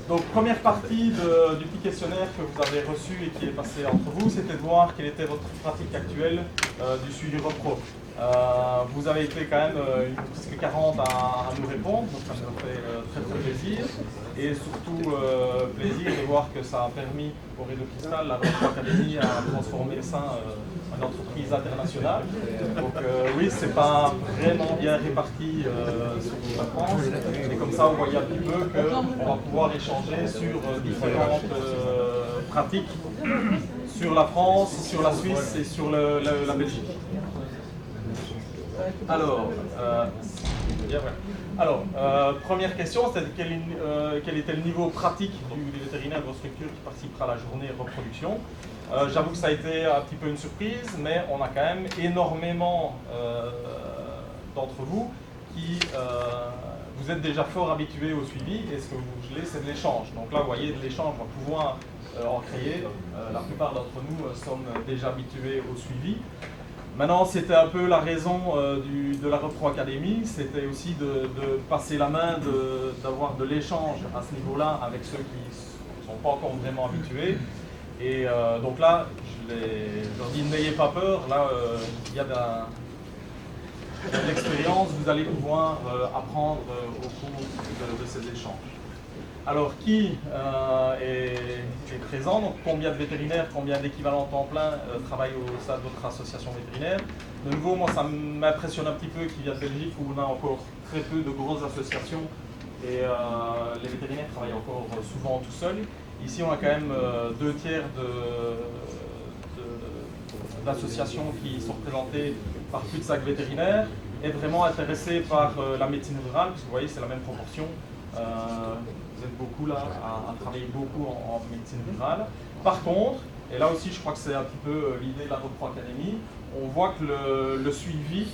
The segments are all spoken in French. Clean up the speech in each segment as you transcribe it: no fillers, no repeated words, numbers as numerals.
Donc, première partie du petit questionnaire que vous avez reçu et qui est passé entre vous, c'était de voir quelle était votre pratique actuelle du suivi repro. Vous avez été quand même presque 40 à nous répondre, donc ça nous fait très très plaisir. Et surtout plaisir de voir que ça a permis au Rideau Cristal, la Repro Academy, à transformer ça en entreprise internationale. Donc oui, c'est pas vraiment bien réparti sur toute la France. Et comme ça, vous voyez un petit peu qu'on va pouvoir échanger sur différentes pratiques sur la France, sur la Suisse et sur la Belgique. Alors, première question, c'est quel était le niveau pratique du vétérinaire de votre structure qui participera à la journée reproduction. J'avoue que ça a été un petit peu une surprise, mais on a quand même énormément d'entre vous qui vous êtes déjà fort habitués au suivi, et ce que vous voulez, c'est de l'échange. Donc là, vous voyez, de l'échange, on va pouvoir en créer. La plupart d'entre nous sommes déjà habitués au suivi. Maintenant, c'était un peu la raison de la Repro Academy, c'était aussi de passer la main, d'avoir de l'échange à ce niveau-là avec ceux qui ne sont pas encore vraiment habitués. Et donc là, je leur dis, n'ayez pas peur, là, il y a de l'expérience, vous allez pouvoir apprendre au cours de ces échanges. Alors, qui est présent? Donc, combien de vétérinaires, combien d'équivalents temps plein travaillent au sein de votre association vétérinaire? De nouveau, moi, ça m'impressionne un petit peu qu'il y a de Belgique où on a encore très peu de grosses associations et les vétérinaires travaillent encore souvent tout seuls. Ici, on a quand même 2/3 d'associations qui sont représentées par plus de 5 vétérinaires et vraiment intéressés par la médecine rurale, parce que vous voyez, c'est la même proportion. Vous êtes beaucoup là à travailler beaucoup en médecine rurale. Par contre, et là aussi je crois que c'est un petit peu l'idée de la Repro Academy, on voit que le suivi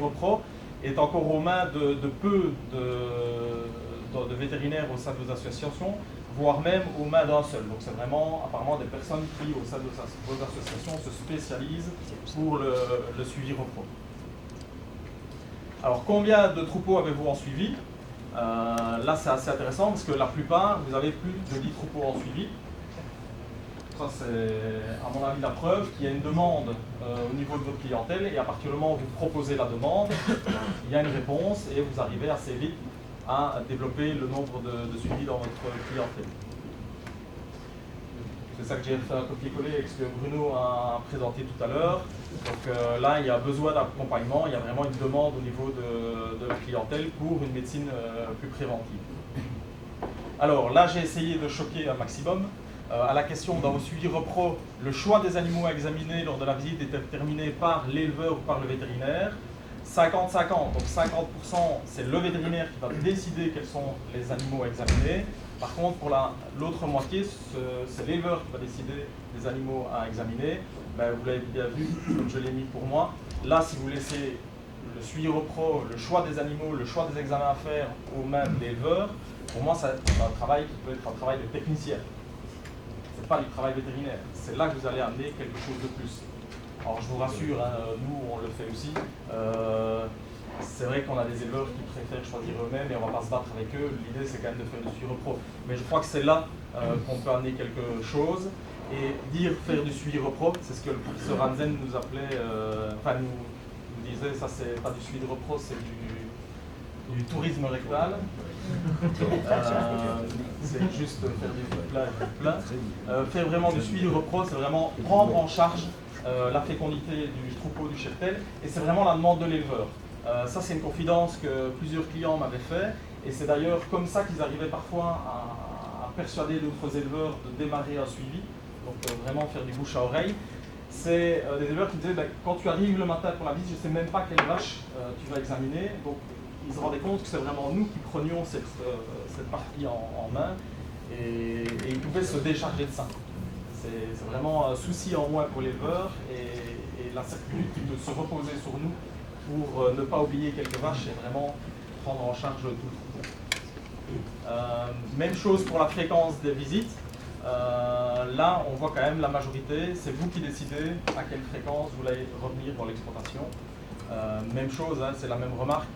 Repro est encore aux mains de peu de vétérinaires au sein de vos associations, voire même aux mains d'un seul. Donc c'est vraiment apparemment des personnes qui au sein de vos associations se spécialisent pour le suivi Repro. Alors combien de troupeaux avez-vous en suivi? Là, c'est assez intéressant parce que la plupart, vous avez plus de 10 troupeaux en suivi. Ça, c'est à mon avis la preuve qu'il y a une demande au niveau de votre clientèle et à partir du moment où vous proposez la demande, il y a une réponse et vous arrivez assez vite à développer le nombre de suivis dans votre clientèle. C'est ça que j'ai fait un copier-coller avec ce que Bruno a présenté tout à l'heure. Donc là, il y a besoin d'accompagnement, il y a vraiment une demande au niveau de la clientèle pour une médecine plus préventive. Alors là, j'ai essayé de choquer un maximum. À la question dans vos suivis repro, le choix des animaux à examiner lors de la visite est déterminé par l'éleveur ou par le vétérinaire. 50-50, donc 50% c'est le vétérinaire qui va décider quels sont les animaux à examiner. Par contre, pour l'autre moitié, c'est l'éleveur qui va décider des animaux à examiner. Ben, vous l'avez bien vu, comme je l'ai mis pour moi. Là, si vous laissez le suivi repro, le choix des animaux, le choix des examens à faire aux mains de l'éleveur, pour moi, c'est un travail qui peut être un travail de technicien. Ce n'est pas du travail vétérinaire. C'est là que vous allez amener quelque chose de plus. Alors je vous rassure, hein, nous on le fait aussi. C'est vrai qu'on a des éleveurs qui préfèrent choisir eux-mêmes et on ne va pas se battre avec eux. L'idée c'est quand même de faire du suivi repro. Mais je crois que c'est là qu'on peut amener quelque chose. Et dire faire du suivi repro, c'est ce que le professeur Hansen nous appelait, nous disait, ça c'est pas du suivi repro, c'est du tourisme rectal. C'est juste faire du plat et du plein. Faire vraiment du suivi repro, c'est vraiment prendre en charge la fécondité du troupeau du cheptel, et c'est vraiment la demande de l'éleveur. Ça, c'est une confidence que plusieurs clients m'avaient fait, et c'est d'ailleurs comme ça qu'ils arrivaient parfois à persuader d'autres éleveurs de démarrer un suivi, donc vraiment faire du bouche à oreille. C'est des éleveurs qui disaient, quand tu arrives le matin pour la visite, je ne sais même pas quelle vache tu vas examiner, donc ils se rendaient compte que c'est vraiment nous qui prenions cette partie en main, et ils pouvaient se décharger de ça. C'est vraiment un souci en moins pour l'éleveur et la certitude qui peut se reposer sur nous pour ne pas oublier quelques vaches et vraiment prendre en charge tout le troupeau. Même chose pour la fréquence des visites. Là, on voit quand même la majorité, c'est vous qui décidez à quelle fréquence vous voulez revenir dans l'exploitation. Même chose, hein, c'est la même remarque.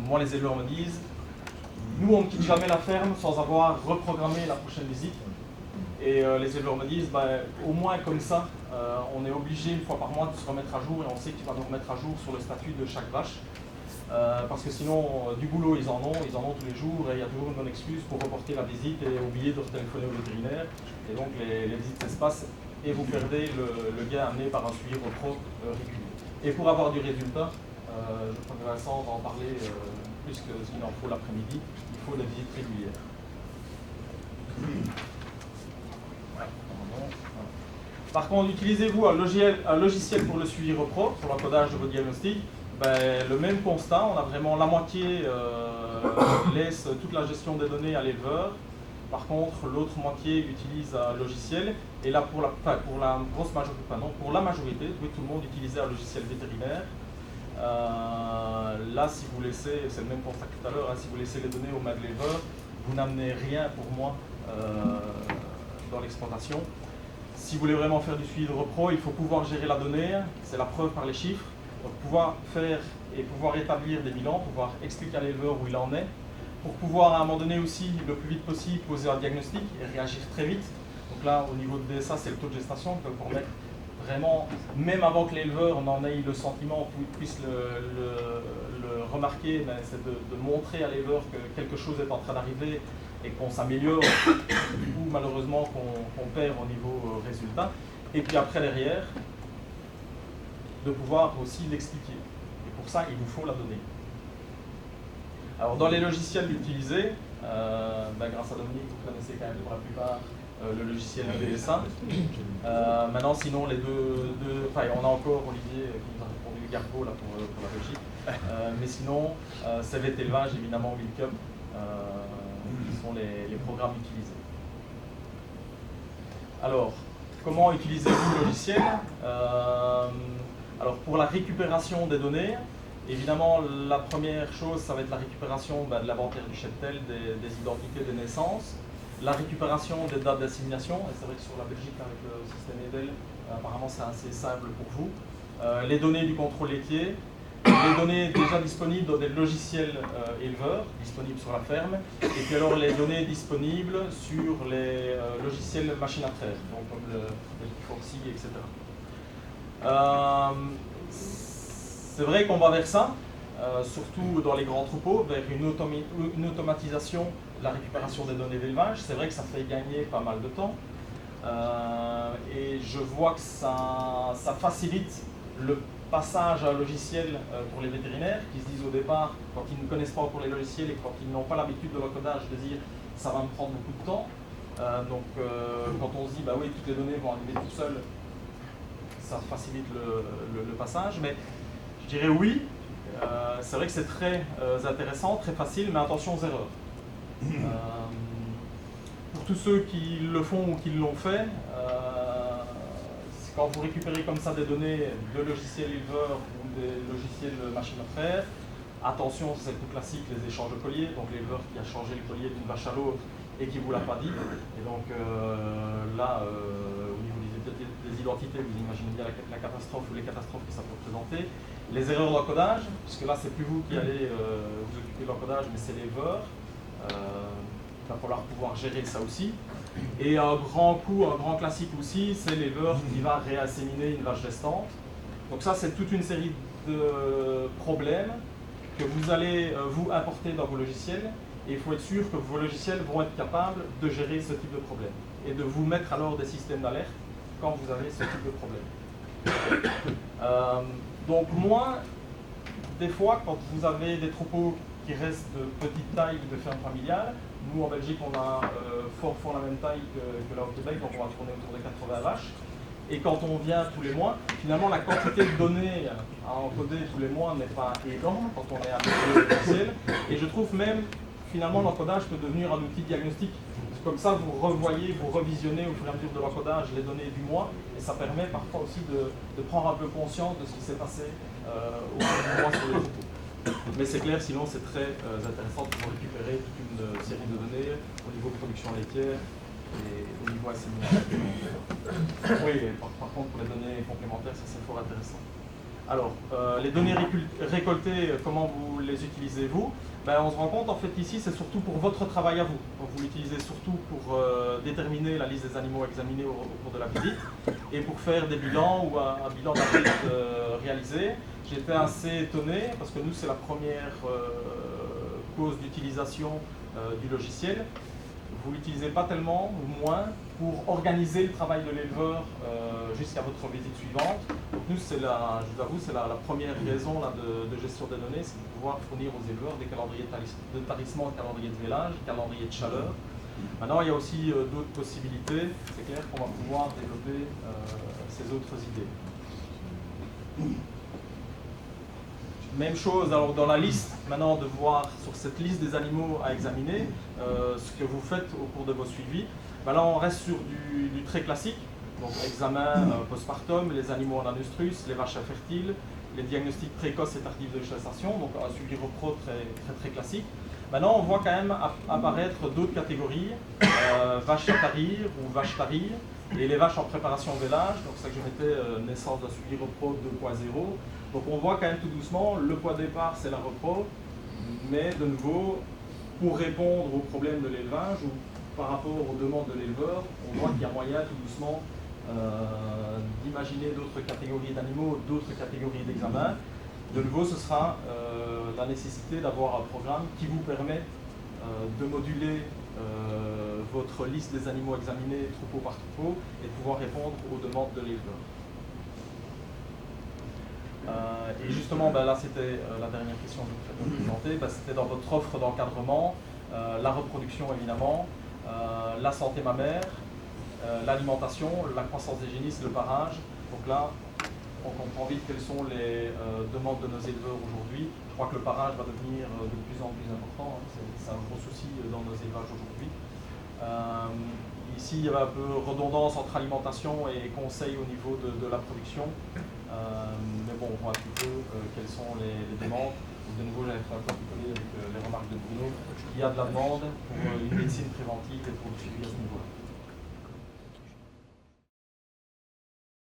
Moi, les éleveurs me disent, Nous, on ne quitte jamais la ferme sans avoir reprogrammé la prochaine visite. Et les éleveurs me disent, au moins comme ça, on est obligé une fois par mois de se remettre à jour et on sait qu'il va nous remettre à jour sur le statut de chaque vache. Parce que sinon, du boulot, ils en ont tous les jours et il y a toujours une bonne excuse pour reporter la visite et oublier de retéléphoner au vétérinaire. Et donc les visites s'espacent et vous perdez le gain amené par un suivi repro régulier. Et pour avoir du résultat, je crois que Vincent va en parler plus que ce qu'il en faut l'après-midi, il faut des visites régulières. Par contre, utilisez-vous un logiciel pour le suivi repro, pour l'encodage de vos diagnostics. Le même constat, on a vraiment la moitié laisse toute la gestion des données à l'éleveur. Par contre, l'autre moitié utilise un logiciel. Et là, pour la grosse majorité, pour la majorité, tout le monde utilise un logiciel vétérinaire. Là, si vous laissez, c'est le même constat que tout à l'heure, si vous laissez les données aux mains de l'éleveur, vous n'amenez rien pour moi dans l'exploitation. Si vous voulez vraiment faire du suivi de repro, il faut pouvoir gérer la donnée, c'est la preuve par les chiffres. Donc pouvoir faire et pouvoir établir des bilans, pouvoir expliquer à l'éleveur où il en est, pour pouvoir à un moment donné aussi, le plus vite possible, poser un diagnostic et réagir très vite. Donc là, au niveau de DSA, c'est le taux de gestation que pour mettre vraiment, même avant que l'éleveur n'en ait le sentiment, puisse le remarquer, c'est de montrer à l'éleveur que quelque chose est en train d'arriver et qu'on s'améliore ou malheureusement qu'on perd au niveau résultat. Et puis après, derrière, de pouvoir aussi l'expliquer. Et pour ça, il vous faut la donnée. Alors, dans les logiciels utilisés, grâce à Dominique, vous connaissez quand même pour la plupart le logiciel DSA. Maintenant, sinon, les on a encore Olivier qui nous a répondu Garbo là, pour la Belgique. Mais sinon, CVT élevage, évidemment, Wilcom, qui sont les programmes utilisés. Alors, comment utilisez-vous le logiciel? Alors, pour la récupération des données, évidemment, la première chose, ça va être la récupération de l'inventaire du cheptel, des identités de naissance, la récupération des dates d'assimilation, et c'est vrai que sur la Belgique, avec le système EDEL, apparemment c'est assez simple pour vous, les données du contrôle laitier, les données déjà disponibles dans des logiciels éleveurs, disponibles sur la ferme, et puis alors les données disponibles sur les logiciels machines à traire, donc comme le Foxy, etc. C'est vrai qu'on va vers ça, surtout dans les grands troupeaux, vers une automatisation de la récupération des données d'élevage. C'est vrai que ça fait gagner pas mal de temps et je vois que ça facilite le passage à un logiciel pour les vétérinaires qui se disent au départ, quand ils ne connaissent pas encore les logiciels et quand ils n'ont pas l'habitude de l'encodage, de dire ça va me prendre beaucoup de temps. Quand on se dit oui, toutes les données vont arriver toutes seules, ça facilite le passage, mais je dirais oui, c'est vrai que c'est très intéressant, très facile, mais attention aux erreurs. Pour tous ceux qui le font ou qui l'ont fait, quand vous récupérez comme ça des données de logiciels éleveurs ou des logiciels machine à traire, attention, c'est le tout classique, les échanges de colliers, donc l'éleveur qui a changé le collier d'une vache à l'autre et qui ne vous l'a pas dit. Et donc là, au niveau des identités, vous imaginez bien la catastrophe ou les catastrophes que ça peut représenter. Les erreurs d'encodage, puisque là, c'est plus vous qui allez vous occuper de l'encodage, mais c'est l'éleveur. Il va falloir pouvoir gérer ça aussi. Et un grand classique aussi, c'est l'éleveur qui va réasséminer une vache gestante. Donc ça, c'est toute une série de problèmes que vous allez vous importer dans vos logiciels. Et il faut être sûr que vos logiciels vont être capables de gérer ce type de problème. Et de vous mettre alors des systèmes d'alerte quand vous avez ce type de problème. Donc moi, des fois, quand vous avez des troupeaux qui restent de petite taille de ferme familiale, nous en Belgique on a fort la même taille que là au Québec, donc on va tourner autour de 80 vaches. Et quand on vient tous les mois, finalement la quantité de données à encoder tous les mois n'est pas énorme quand on est habitué au logiciel. Et je trouve même, finalement, l'encodage peut devenir un outil diagnostique. Comme ça, vous revoyez, vous revisionnez au fur et à mesure de l'encodage les données du mois, et ça permet parfois aussi de prendre un peu conscience de ce qui s'est passé au cours du mois sur le troupeau. Mais c'est clair, sinon c'est très intéressant de pouvoir récupérer toute une série de données au niveau de production laitière et au niveau assimilation. Oui, par contre, pour les données complémentaires, ça c'est fort intéressant. Alors, les données récoltées, comment vous les utilisez-vous? Ben, on se rend compte, en fait, ici, c'est surtout pour votre travail à vous. Donc, vous l'utilisez surtout pour déterminer la liste des animaux examinés au cours de la visite et pour faire des bilans ou un bilan d'audit réalisé. J'étais assez étonné parce que nous, c'est la première cause d'utilisation du logiciel. Vous ne l'utilisez pas tellement ou moins pour organiser le travail de l'éleveur jusqu'à votre visite suivante. Donc nous, je vous avoue, c'est la première raison là, de gestion des données, c'est de pouvoir fournir aux éleveurs des calendriers de tarissement, calendriers de vélage, calendriers de chaleur. Maintenant, il y a aussi d'autres possibilités. C'est clair qu'on va pouvoir développer ces autres idées. Même chose, alors dans la liste, maintenant de voir sur cette liste des animaux à examiner, ce que vous faites au cours de vos suivis. Ben là, on reste sur du très classique, donc examen postpartum, les animaux en anustrus, les vaches infertiles, les diagnostics précoces et tardifs de gestation, donc un suivi repro très classique. Maintenant, on voit quand même apparaître d'autres catégories, vaches à tarir ou vaches tarir, et les vaches en préparation au vélage, donc c'est ça que je mettais naissance d'un suivi repro 2.0. Donc on voit quand même tout doucement, le point de départ c'est la repro, mais de nouveau, pour répondre aux problèmes de l'élevage ou par rapport aux demandes de l'éleveur, on voit qu'il y a moyen tout doucement d'imaginer d'autres catégories d'animaux, d'autres catégories d'examens. De nouveau, ce sera la nécessité d'avoir un programme qui vous permet de moduler votre liste des animaux examinés troupeau par troupeau et de pouvoir répondre aux demandes de l'éleveur. Et justement, ben là c'était la dernière question que je vais vous présenter, ben, c'était dans votre offre d'encadrement, la reproduction évidemment, la santé mammaire, l'alimentation, la croissance des génisses, le parage. Donc là, on comprend vite quelles sont les demandes de nos éleveurs aujourd'hui. Je crois que le parage va devenir de plus en plus important, hein. C'est un gros souci dans nos élevages aujourd'hui. Ici, il y avait un peu redondance entre alimentation et conseil au niveau de la production. Mais bon, on voit un petit peu quelles sont les demandes. De nouveau, j'avais fait un copier avec les remarques de Bruno. Il y a de la demande pour une médecine préventive et pour le suivi à ce niveau-là.